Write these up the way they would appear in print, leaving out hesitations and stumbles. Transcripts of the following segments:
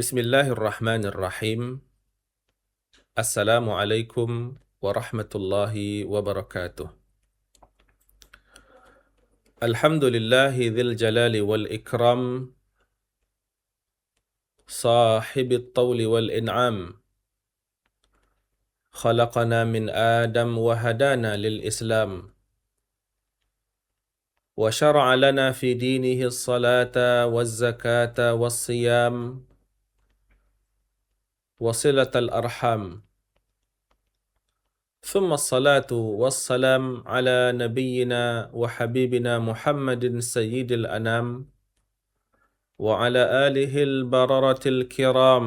Bismillahirrahmanirrahim. Assalamualaikum warahmatullahi wabarakatuh. Alhamdulillahi dzil jalali wal ikram, sahibit tawli wal in'am. Khalaqana min Adam wa hadana lil Islam. Wa syara'a lana fi dinihi as-salata waz-zakata was-siyam wa silatal arham. ثم الصلاة والسلام على نبينا وحبيبنا محمد سيد الأنام وعلى آله البررة الكرام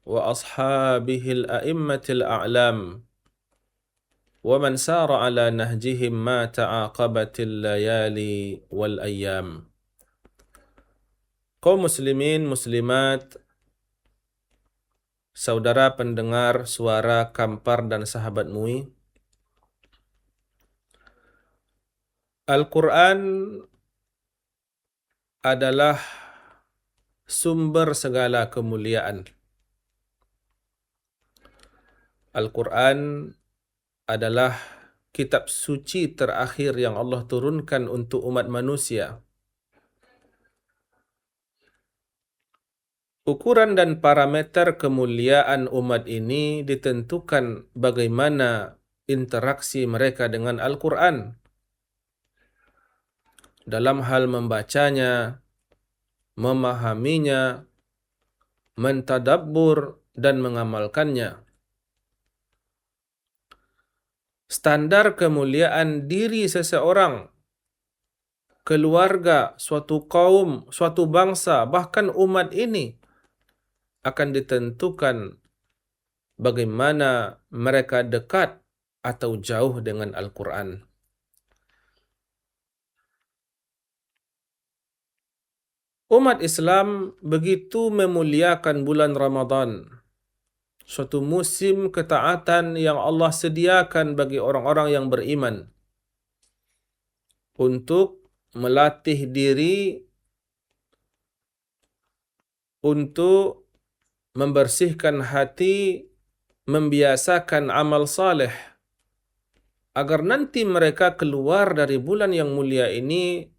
وأصحابه الأئمة الأعلام ومن سار على نهجهم ما تعاقبت الليالي والأيام. Kaum muslimin, muslimat, saudara pendengar suara Kampar dan sahabat MUI, Al-Quran adalah sumber segala kemuliaan. Al-Quran adalah kitab suci terakhir yang Allah turunkan untuk umat manusia. Ukuran dan parameter kemuliaan umat ini ditentukan bagaimana interaksi mereka dengan Al-Quran dalam hal membacanya, memahaminya, mentadabbur, dan mengamalkannya. Standar kemuliaan diri seseorang, keluarga, suatu kaum, suatu bangsa, bahkan umat ini akan ditentukan bagaimana mereka dekat atau jauh dengan Al-Quran. Umat Islam begitu memuliakan bulan Ramadan, suatu musim ketaatan yang Allah sediakan bagi orang-orang yang beriman untuk melatih diri, untuk membersihkan hati, membiasakan amal saleh, agar nanti mereka keluar dari bulan yang mulia ini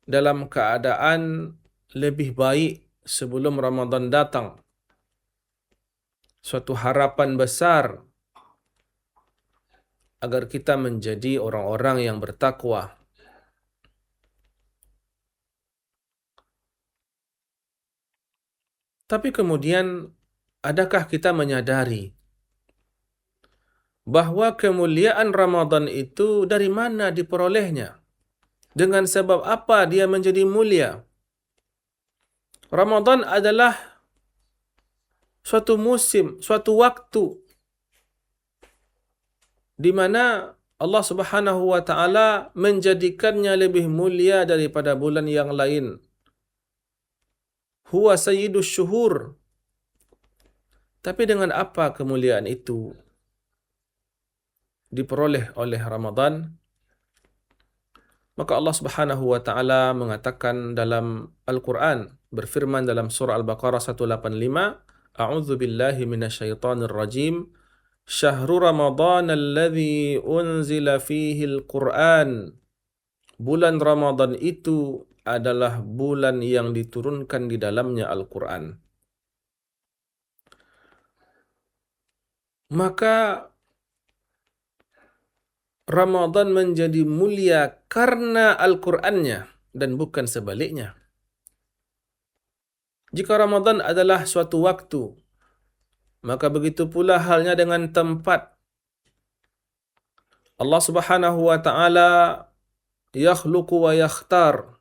dalam keadaan lebih baik sebelum Ramadan datang. Suatu harapan besar agar kita menjadi orang-orang yang bertakwa. Tapi kemudian, adakah kita menyadari bahwa kemuliaan Ramadan itu dari mana diperolehnya? Dengan sebab apa dia menjadi mulia? Ramadan adalah suatu musim, suatu waktu di mana Allah Subhanahu wa taala menjadikannya lebih mulia daripada bulan yang lain. Huwa sayyidus syuhur. Tapi dengan apa kemuliaan itu diperoleh oleh Ramadan? Maka Allah Subhanahu wa taala mengatakan dalam Al-Qur'an, berfirman dalam surah Al-Baqarah 185, A'udzu billahi minasyaitonir rajim. Syahrul Ramadan alladzi unzila fihi al-Qur'an. Bulan Ramadan itu adalah bulan yang diturunkan di dalamnya Al-Quran. Maka Ramadan menjadi mulia karena Al-Qurannya dan bukan sebaliknya. Jika Ramadan adalah suatu waktu, maka begitu pula halnya dengan tempat. Allah Subhanahu wa taala yakhluqu wa yakhtar.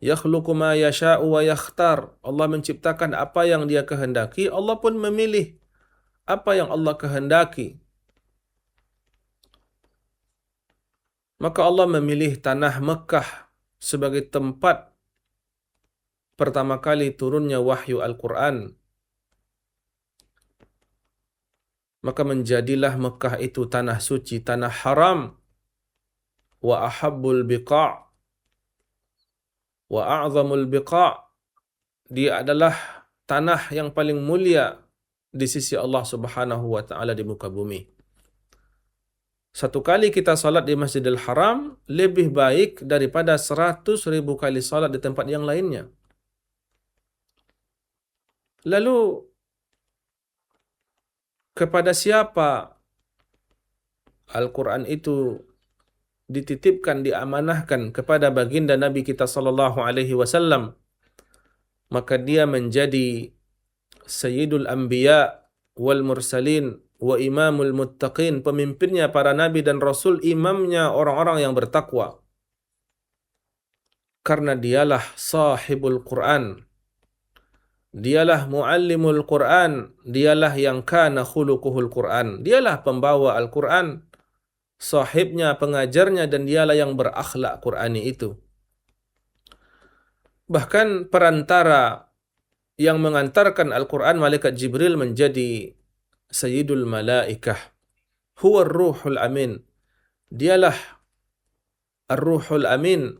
Yakhluqu ma yasha'u wa yakhtar. Allah menciptakan apa yang Dia kehendaki, Allah pun memilih apa yang Allah kehendaki. Maka Allah memilih tanah Mekah sebagai tempat pertama kali turunnya wahyu Al-Quran. Maka menjadilah Mekah itu tanah suci, tanah haram. Wa ahabbul biqa' wa a'zamul biqa'. Dia adalah tanah yang paling mulia di sisi Allah Subhanahu wa taala di muka bumi. Satu kali kita salat di Masjidil Haram lebih baik daripada 100.000 kali salat di tempat yang lainnya. Lalu kepada siapa Al-Quran itu dititipkan, diamanahkan kepada baginda Nabi kita sallallahu alaihi wasallam, maka dia menjadi Sayyidul Anbiya wal Mursalin wa Imamul Muttaqin, pemimpinnya para nabi dan rasul, imamnya orang-orang yang bertakwa. Karena dialah sahibul Quran, dialah muallimul Quran, dialah yang kana khuluquhul Quran, dialah pembawa Al-Quran, sahibnya, pengajarnya, dan dialah yang berakhlak Qurani itu. Bahkan perantara yang mengantarkan Al-Quran, malaikat Jibril, menjadi Sayyidul Malaikah. Huwa Ruhul Amin. Dialah Ar-Ruhul Amin,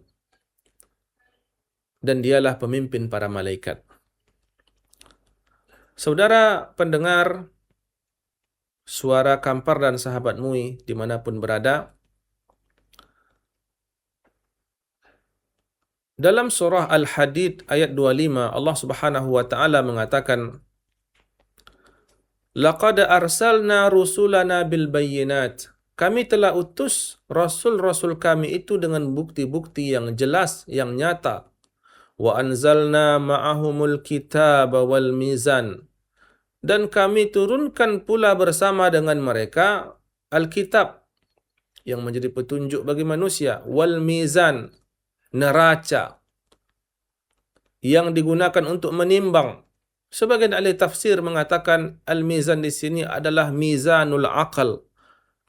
dan dialah pemimpin para malaikat. Saudara pendengar suara Kampar dan sahabat MUI dimanapun berada, dalam surah Al-Hadid ayat 25 Allah Subhanahu wa taala mengatakan, Laqad arsalna rusulana bil bayyinat. Kami telah utus rasul-rasul kami itu dengan bukti-bukti yang jelas, yang nyata. Wa anzalna ma'ahumul kitaba wal mizan. Dan kami turunkan pula bersama dengan mereka Alkitab yang menjadi petunjuk bagi manusia, wal mizan, neraca yang digunakan untuk menimbang. Sebagian ahli tafsir mengatakan al-mizan di sini adalah mizanul aqal,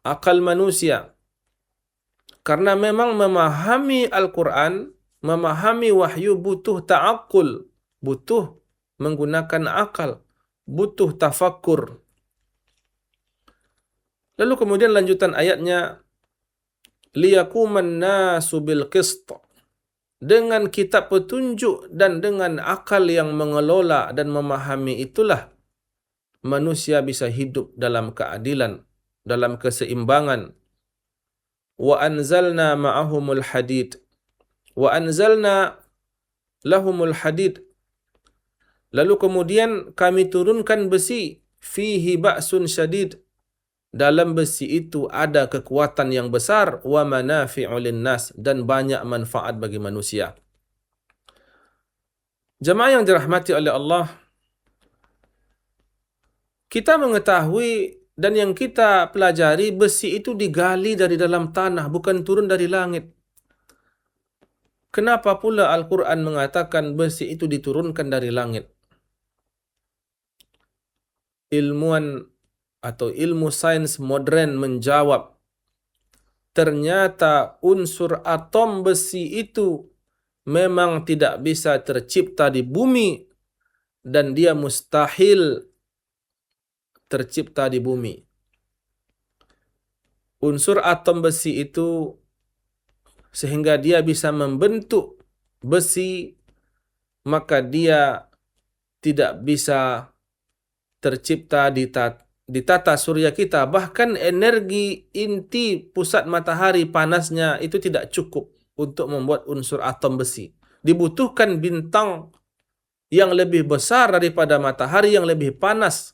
akal manusia. Karena memang memahami Al-Quran, memahami wahyu butuh ta'akul, butuh menggunakan akal, butuh tafakkur. Lalu kemudian lanjutan ayatnya, liyakuman nasu bil qist. Dengan kitab petunjuk dan dengan akal yang mengelola dan memahami itulah manusia bisa hidup dalam keadilan, dalam keseimbangan. Wa anzalna ma'ahumul hadid. Wa anzalna lahumul hadid. Lalu kemudian kami turunkan besi, fihi ba'sun syadid. Dalam besi itu ada kekuatan yang besar, wa manafi'u linnas, dan banyak manfaat bagi manusia. Jemaah yang dirahmati oleh Allah, kita mengetahui dan yang kita pelajari, besi itu digali dari dalam tanah, bukan turun dari langit. Kenapa pula Al-Quran mengatakan besi itu diturunkan dari langit? Ilmuwan atau ilmu sains modern menjawab, ternyata unsur atom besi itu memang tidak bisa tercipta di bumi, dan dia mustahil tercipta di bumi. Unsur atom besi itu sehingga dia bisa membentuk besi, maka dia tidak bisa tercipta di tata surya kita. Bahkan energi inti pusat matahari panasnya itu tidak cukup untuk membuat unsur atom besi. Dibutuhkan bintang yang lebih besar daripada matahari, yang lebih panas,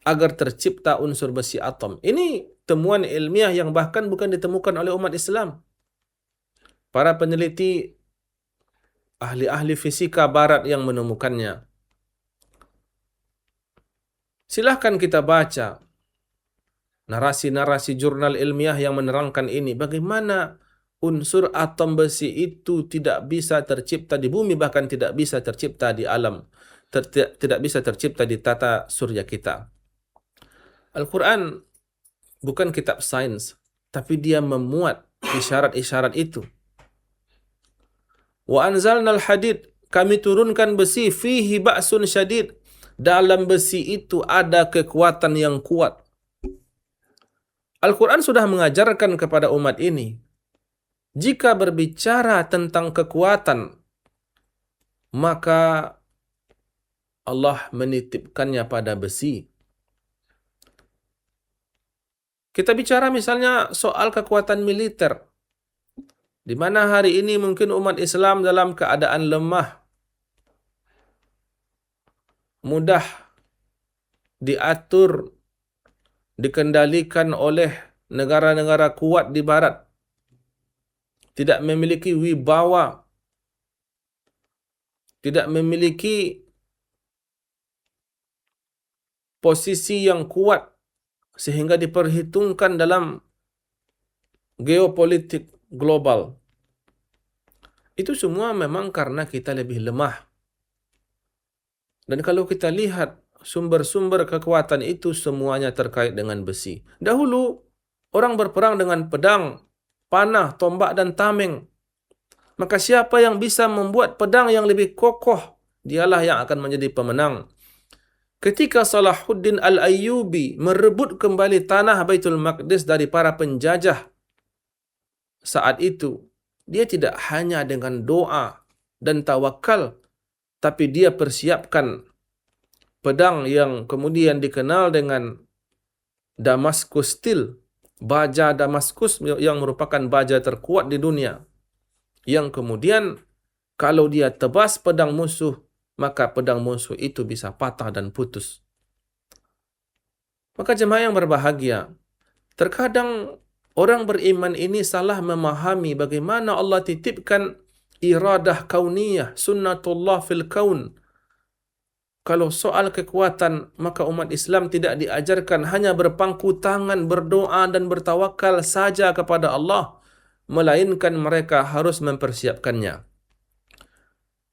agar tercipta unsur besi atom. Ini temuan ilmiah yang bahkan bukan ditemukan oleh umat Islam. Para peneliti, ahli-ahli fisika barat yang menemukannya. Silahkan kita baca narasi-narasi jurnal ilmiah yang menerangkan ini. Bagaimana unsur atom besi itu tidak bisa tercipta di bumi, bahkan tidak bisa tercipta di alam, tidak bisa tercipta di tata surya kita. Al-Quran bukan kitab sains, tapi dia memuat isyarat-isyarat itu. Wa anzalnal hadid, kami turunkan besi, fihi ba'sun syadid. Dalam besi itu ada kekuatan yang kuat. Al-Quran sudah mengajarkan kepada umat ini, jika berbicara tentang kekuatan, maka Allah menitipkannya pada besi. Kita bicara misalnya soal kekuatan militer, di mana hari ini mungkin umat Islam dalam keadaan lemah, mudah diatur, dikendalikan oleh negara-negara kuat di barat, tidak memiliki wibawa, tidak memiliki posisi yang kuat sehingga diperhitungkan dalam geopolitik global. Itu semua memang karena kita lebih lemah. Dan kalau kita lihat sumber-sumber kekuatan itu semuanya terkait dengan besi. Dahulu orang berperang dengan pedang, panah, tombak dan tameng. Maka siapa yang bisa membuat pedang yang lebih kokoh, dialah yang akan menjadi pemenang. Ketika Salahuddin Al-Ayyubi merebut kembali tanah Baitul Maqdis dari para penjajah saat itu, dia tidak hanya dengan doa dan tawakal, tapi dia persiapkan pedang yang kemudian dikenal dengan Damascus Steel, baja Damaskus yang merupakan baja terkuat di dunia, yang kemudian kalau dia tebas pedang musuh, maka pedang musuh itu bisa patah dan putus. Maka jemaah yang berbahagia, terkadang orang beriman ini salah memahami bagaimana Allah titipkan iradah kauniyah, sunnatullah fil kaun. Kalau soal kekuatan, maka umat Islam tidak diajarkan hanya berpangku tangan, berdoa dan bertawakal saja kepada Allah, melainkan mereka harus mempersiapkannya.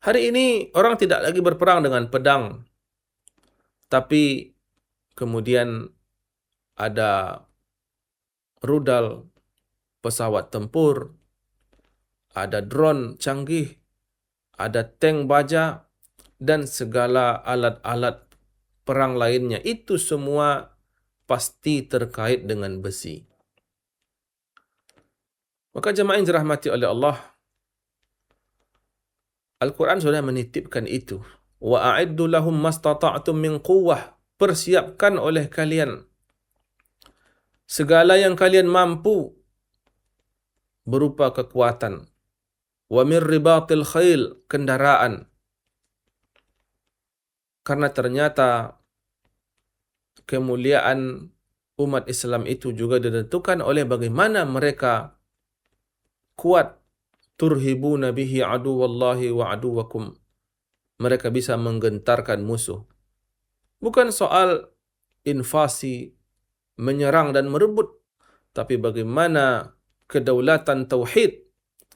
Hari ini orang tidak lagi berperang dengan pedang, tapi kemudian ada rudal, pesawat tempur, ada drone canggih, ada tank baja, dan segala alat-alat perang lainnya. Itu semua pasti terkait dengan besi. Maka jemaah yang dirahmati oleh Allah, Al-Quran sudah menitipkan itu. Wa a'iddu lahum mastata'tum min quwwah. Persiapkan oleh kalian segala yang kalian mampu berupa kekuatan. Wa min ribatil khail, kendaraan. Karena ternyata kemuliaan umat Islam itu juga ditentukan oleh bagaimana mereka kuat. Turhibuna bihi aduwallahi wa aduwakum. Mereka bisa menggentarkan musuh. Bukan soal invasi, menyerang dan merebut, tapi bagaimana kedaulatan tauhid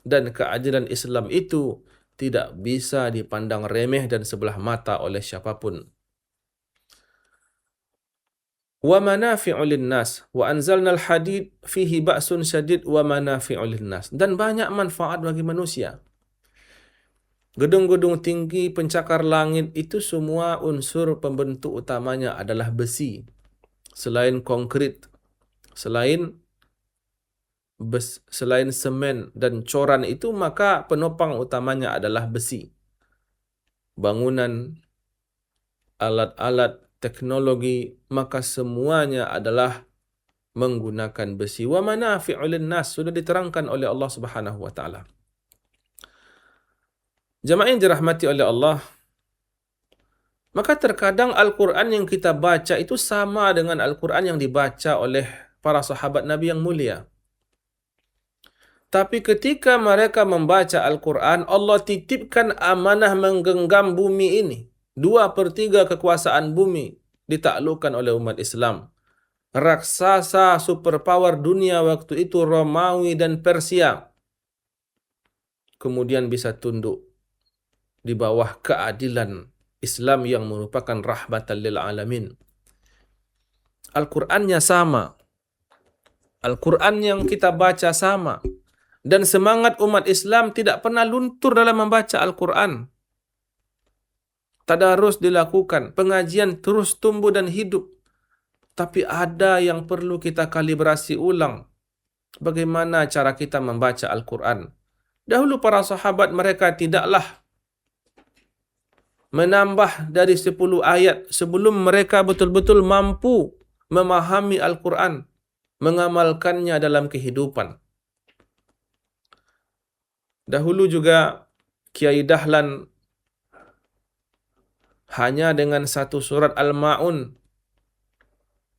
dan keadilan Islam itu tidak bisa dipandang remeh dan sebelah mata oleh siapapun. Wa manafi'u linnas wa anzalna al-hadid fihi ba'sun syadid wa manafi'u linnas. Dan banyak manfaat bagi manusia. Gedung-gedung tinggi, pencakar langit itu semua unsur pembentuk utamanya adalah besi. Selain konkrit, selain semen dan coran itu, maka penopang utamanya adalah besi. Bangunan, alat-alat, teknologi, maka semuanya adalah menggunakan besi. Wa manafi'u linnas, sudah diterangkan oleh Allah Subhanahu wa taala. Jemaah yang dirahmati oleh Allah, maka terkadang Al-Quran yang kita baca itu sama dengan Al-Quran yang dibaca oleh para sahabat Nabi yang mulia. Tapi ketika mereka membaca Al-Quran, Allah titipkan amanah menggenggam bumi ini. 2/3 kekuasaan bumi ditaklukkan oleh umat Islam. Raksasa superpower dunia waktu itu, Romawi dan Persia, kemudian bisa tunduk di bawah keadilan Islam yang merupakan rahmatan lil alamin. Al-Qur'annya sama. Al-Qur'an yang kita baca sama. Dan semangat umat Islam tidak pernah luntur dalam membaca Al-Qur'an. Tadarus dilakukan, pengajian terus tumbuh dan hidup. Tapi ada yang perlu kita kalibrasi ulang. Bagaimana cara kita membaca Al-Qur'an? Dahulu para sahabat mereka tidaklah menambah dari 10 ayat sebelum mereka betul-betul mampu memahami Al-Quran, mengamalkannya dalam kehidupan. Dahulu juga Kiai Dahlan hanya dengan satu surat Al-Ma'un,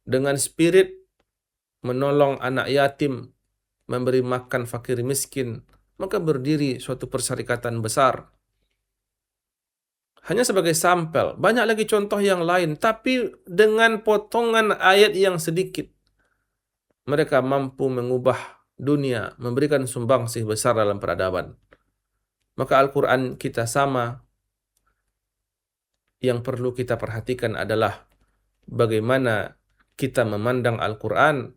dengan spirit menolong anak yatim, memberi makan fakir miskin, maka berdiri suatu persyarikatan besar. Hanya sebagai sampel, banyak lagi contoh yang lain, tapi dengan potongan ayat yang sedikit, mereka mampu mengubah dunia, memberikan sumbangsih besar dalam peradaban. Maka Al-Quran kita sama, yang perlu kita perhatikan adalah bagaimana kita memandang Al-Quran.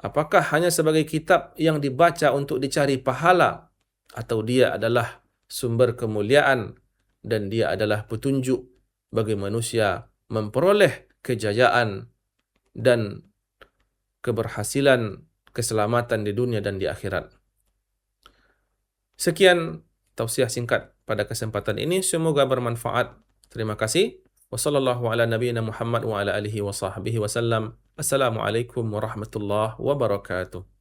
Apakah hanya sebagai kitab yang dibaca untuk dicari pahala, atau dia adalah sumber kemuliaan dan dia adalah petunjuk bagi manusia memperoleh kejayaan dan keberhasilan, keselamatan di dunia dan di akhirat. Sekian tausiah singkat pada kesempatan ini, semoga bermanfaat. Terima kasih. Wassallallahu ala nabiyyina Muhammad wa ala alihi wa sahbihi wasallam. Assalamualaikum warahmatullahi wabarakatuh.